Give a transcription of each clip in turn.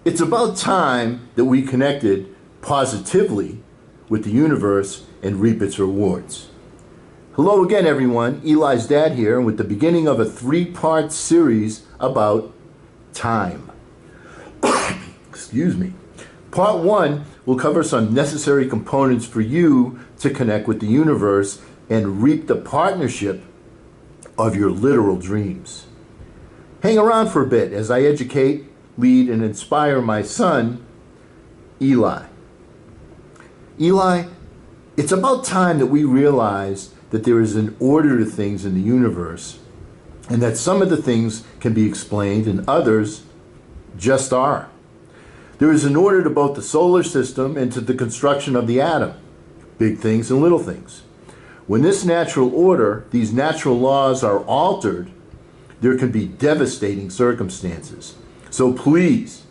It's about time that we connected positively with the universe and reap its rewards. Hello again, everyone. Eli's dad here, and with the beginning of a 3-part series about time. Excuse me. Part 1 will cover some necessary components for you to connect with the universe and reap the partnership of your literal dreams. Hang around for a bit as I educate, lead, and inspire my son, Eli. Eli, it's about time that we realize that there is an order to things in the universe, and that some of the things can be explained and others just are. There is an order to both the solar system and to the construction of the atom, big things and little things. When this natural order, these natural laws are altered, there can be devastating circumstances. So please,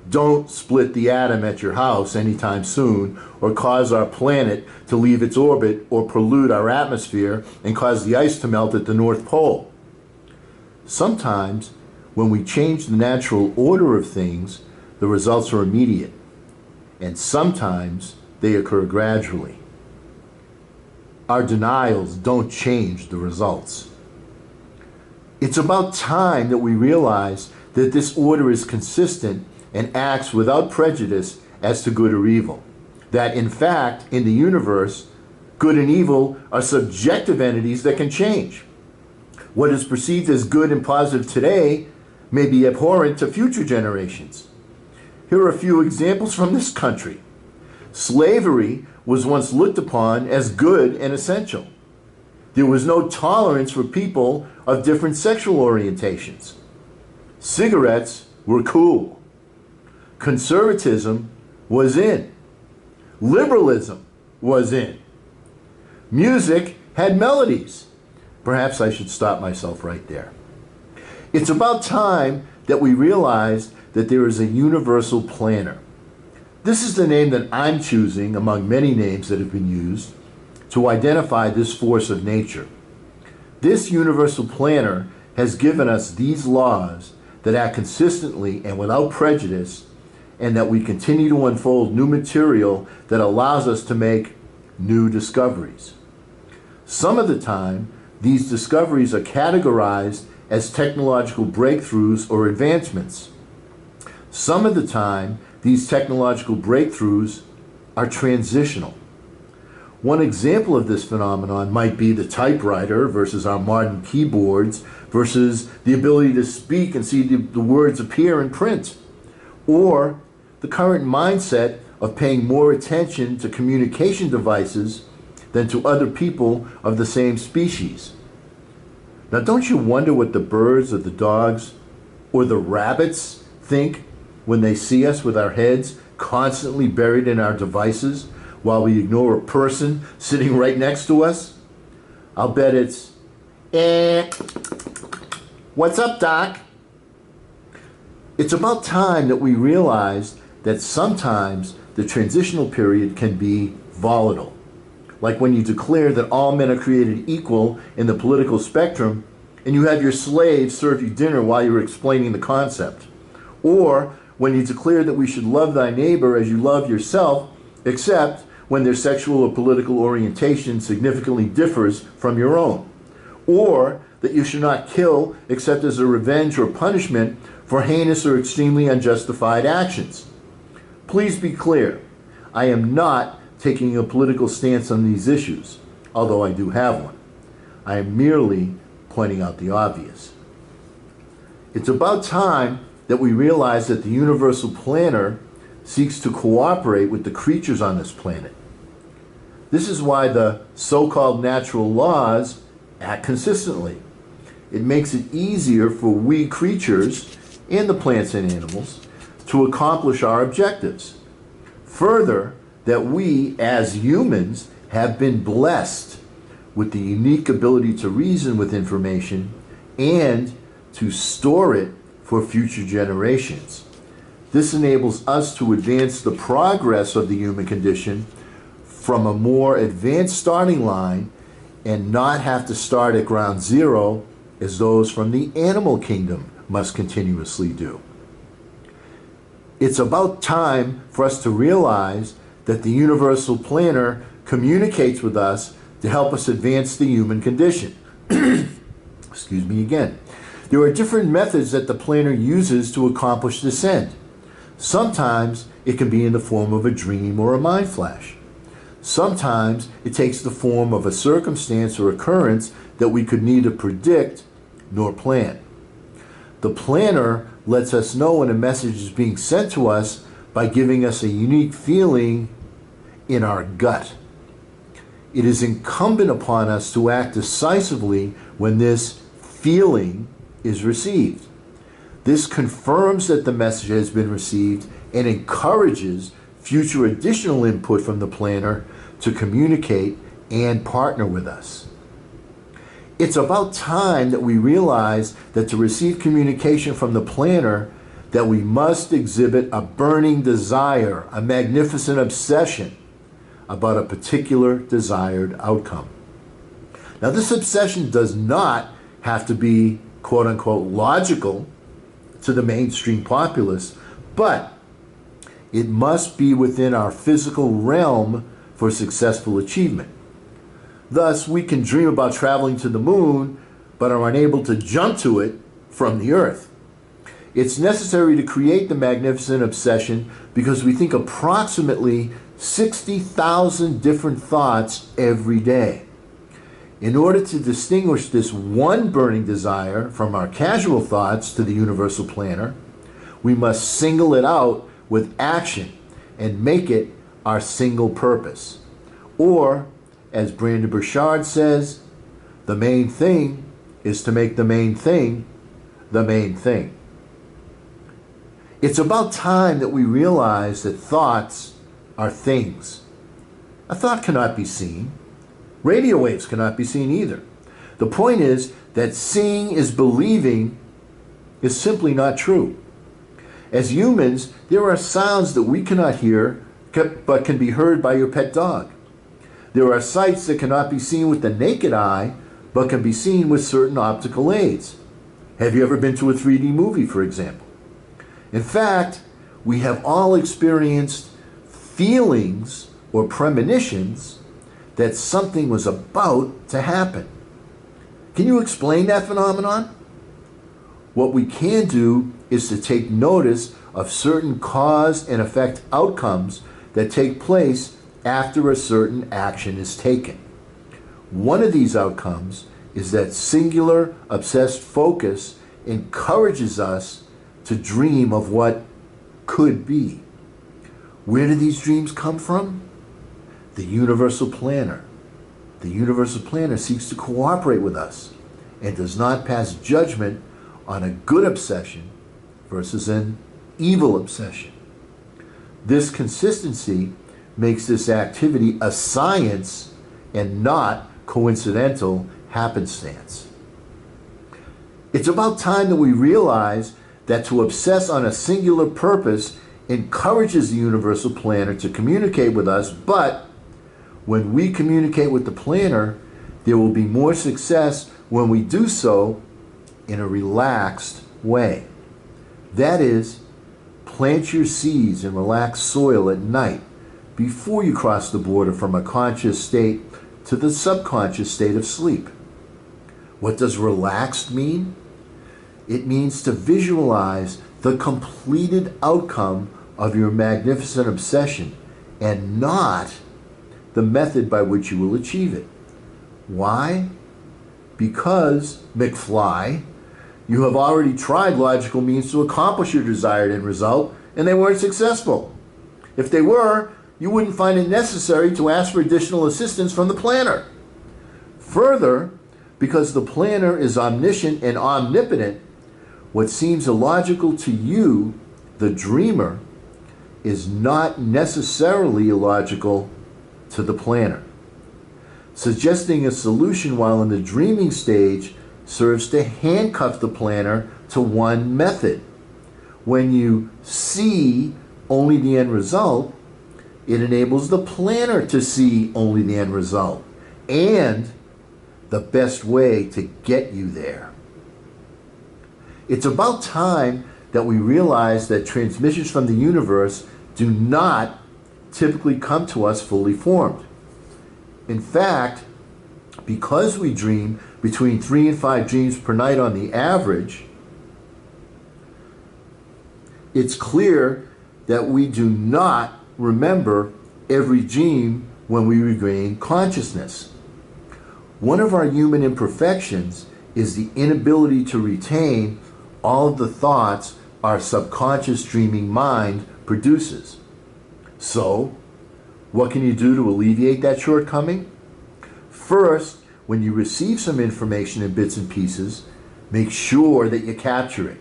don't split the atom at your house anytime soon or cause our planet to leave its orbit or pollute our atmosphere and cause the ice to melt at the North Pole. Sometimes, when we change the natural order of things, the results are immediate, and sometimes they occur gradually. Our denials don't change the results. It's about time that we realize that this order is consistent and acts without prejudice as to good or evil. That in fact, in the universe, good and evil are subjective entities that can change. What is perceived as good and positive today may be abhorrent to future generations. Here are a few examples from this country. Slavery was once looked upon as good and essential. There was no tolerance for people of different sexual orientations. Cigarettes were cool. Conservatism was in. Liberalism was in. Music had melodies. Perhaps I should stop myself right there. It's about time that we realize that there is a universal planner. This is the name that I'm choosing among many names that have been used to identify this force of nature. This universal planner has given us these laws that act consistently and without prejudice, and that we continue to unfold new material that allows us to make new discoveries. Some of the time, these discoveries are categorized as technological breakthroughs or advancements. Some of the time, these technological breakthroughs are transitional. One example of this phenomenon might be the typewriter versus our modern keyboards versus the ability to speak and see the words appear in print, or the current mindset of paying more attention to communication devices than to other people of the same species. Now, don't you wonder what the birds or the dogs or the rabbits think when they see us with our heads constantly buried in our devices while we ignore a person sitting right next to us? I'll bet it's, what's up, Doc? It's about time that we realize that sometimes the transitional period can be volatile. Like when you declare that all men are created equal in the political spectrum, and you have your slaves serve you dinner while you're explaining the concept. Or when you declare that we should love thy neighbor as you love yourself, except when their sexual or political orientation significantly differs from your own. Or that you should not kill except as a revenge or punishment for heinous or extremely unjustified actions. Please be clear, I am not taking a political stance on these issues, although I do have one. I am merely pointing out the obvious. It's about time that we realize that the universal planner seeks to cooperate with the creatures on this planet. This is why the so-called natural laws act consistently. It makes it easier for we creatures, and the plants and animals, to accomplish our objectives. Further, that we as humans have been blessed with the unique ability to reason with information and to store it for future generations. This enables us to advance the progress of the human condition from a more advanced starting line and not have to start at ground zero as those from the animal kingdom must continuously do. It's about time for us to realize that the universal planner communicates with us to help us advance the human condition. Excuse me again. There are different methods that the planner uses to accomplish this end. Sometimes it can be in the form of a dream or a mind flash. Sometimes it takes the form of a circumstance or occurrence that we could neither predict nor plan. The planner lets us know when a message is being sent to us by giving us a unique feeling in our gut. It is incumbent upon us to act decisively when this feeling is received. This confirms that the message has been received and encourages future additional input from the planner to communicate and partner with us. It's about time that we realize that to receive communication from the planner, that we must exhibit a burning desire, a magnificent obsession about a particular desired outcome. Now, this obsession does not have to be quote unquote logical to the mainstream populace, but it must be within our physical realm for successful achievement. Thus, we can dream about traveling to the moon, but are unable to jump to it from the Earth. It's necessary to create the magnificent obsession because we think approximately 60,000 different thoughts every day. In order to distinguish this one burning desire from our casual thoughts to the universal planner, we must single it out with action and make it our single purpose. Or, as Brandon Burchard says, the main thing is to make the main thing the main thing. It's about time that we realize that thoughts are things. A thought cannot be seen. Radio waves cannot be seen either. The point is that seeing is believing is simply not true. As humans, there are sounds that we cannot hear but can be heard by your pet dog. There are sights that cannot be seen with the naked eye but can be seen with certain optical aids. Have you ever been to a 3D movie, for example? In fact, we have all experienced feelings or premonitions that something was about to happen. Can you explain that phenomenon? What we can do is to take notice of certain cause and effect outcomes that take place after a certain action is taken. One of these outcomes is that singular obsessed focus encourages us to dream of what could be. Where do these dreams come from? The universal planner. The universal planner seeks to cooperate with us and does not pass judgment on a good obsession versus an evil obsession. This consistency makes this activity a science and not coincidental happenstance. It's about time that we realize that to obsess on a singular purpose encourages the universal planner to communicate with us, but when we communicate with the planner, there will be more success when we do so in a relaxed way. That is, plant your seeds in relaxed soil at night before you cross the border from a conscious state to the subconscious state of sleep. What does relaxed mean? It means to visualize the completed outcome of your magnificent obsession and not the method by which you will achieve it. Why? Because, McFly, you have already tried logical means to accomplish your desired end result, and they weren't successful. If they were, you wouldn't find it necessary to ask for additional assistance from the planner. Further, because the planner is omniscient and omnipotent, what seems illogical to you, the dreamer, is not necessarily illogical to the planner. Suggesting a solution while in the dreaming stage serves to handcuff the planner to one method. When you see only the end result, it enables the planner to see only the end result and the best way to get you there. It's about time that we realize that transmissions from the universe do not typically come to us fully formed. In fact, because we dream between 3 and 5 dreams per night on the average, it's clear that we do not remember every dream when we regain consciousness. One of our human imperfections is the inability to retain all of the thoughts our subconscious dreaming mind produces. So, what can you do to alleviate that shortcoming? First, when you receive some information in bits and pieces, make sure that you capture it.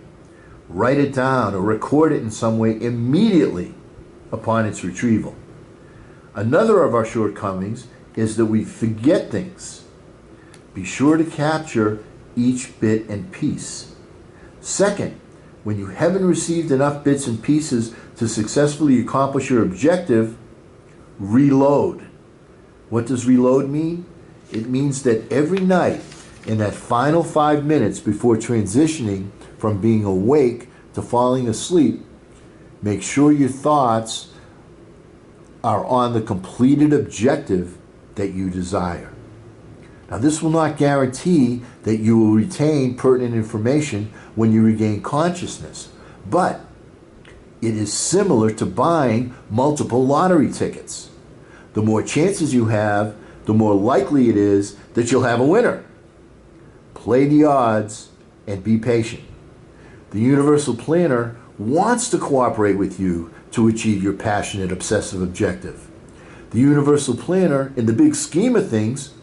Write it down or record it in some way immediately upon its retrieval. Another of our shortcomings is that we forget things. Be sure to capture each bit and piece. Second, when you haven't received enough bits and pieces to successfully accomplish your objective, reload. What does reload mean? It means that every night, in that final 5 minutes before transitioning from being awake to falling asleep, make sure your thoughts are on the completed objective that you desire. Now, this will not guarantee that you will retain pertinent information when you regain consciousness, but it is similar to buying multiple lottery tickets. The more chances you have, the more likely it is that you'll have a winner. Play the odds and be patient. The Universal Planner wants to cooperate with you to achieve your passionate, obsessive objective. The Universal Planner, in the big scheme of things,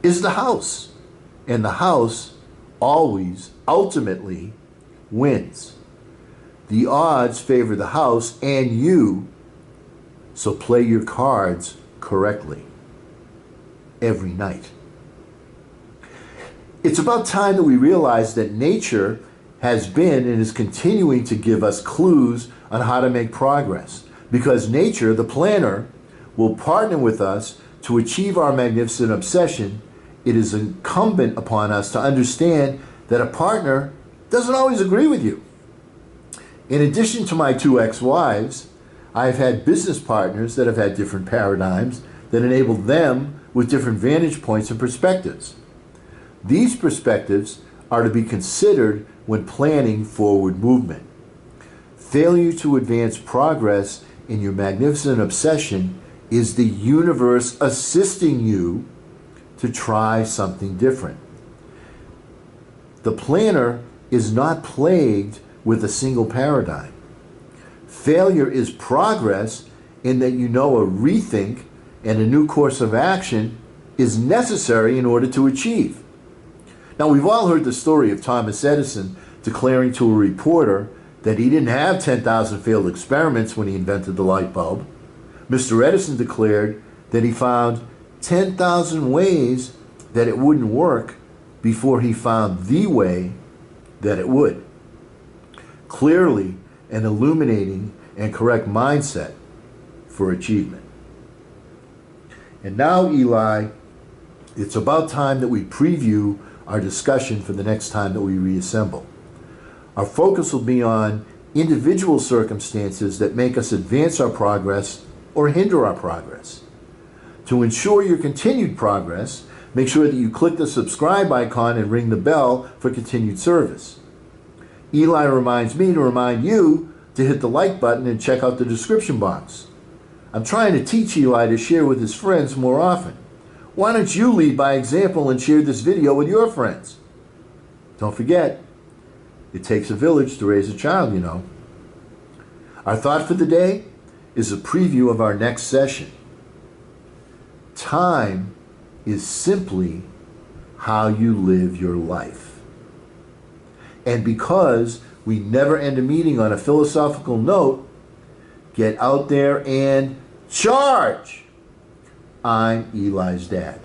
is the house. And the house always, ultimately, wins. The odds favor the house and you, so play your cards correctly every night. It's about time that we realize that nature has been and is continuing to give us clues on how to make progress, because nature, the planner, will partner with us to achieve our magnificent obsession. It is incumbent upon us to understand that a partner doesn't always agree with you. In addition to my 2 ex-wives, I've had business partners that have had different paradigms that enable them with different vantage points and perspectives. These perspectives are to be considered when planning forward movement. Failure to advance progress in your magnificent obsession is the universe assisting you to try something different. The planner is not plagued with a single paradigm. Failure is progress in that you know a rethink and a new course of action is necessary in order to achieve. Now, we've all heard the story of Thomas Edison declaring to a reporter that he didn't have 10,000 failed experiments when he invented the light bulb. Mr. Edison declared that he found 10,000 ways that it wouldn't work before he found the way that it would. Clearly, an illuminating and correct mindset for achievement. And now, Eli, it's about time that we preview our discussion for the next time that we reassemble. Our focus will be on individual circumstances that make us advance our progress or hinder our progress. To ensure your continued progress, make sure that you click the subscribe icon and ring the bell for continued service. Eli reminds me to remind you to hit the like button and check out the description box. I'm trying to teach Eli to share with his friends more often. Why don't you lead by example and share this video with your friends? Don't forget, it takes a village to raise a child, you know. Our thought for the day is a preview of our next session. Time is simply how you live your life. And because we never end a meeting on a philosophical note, get out there and charge! I'm Eli's dad.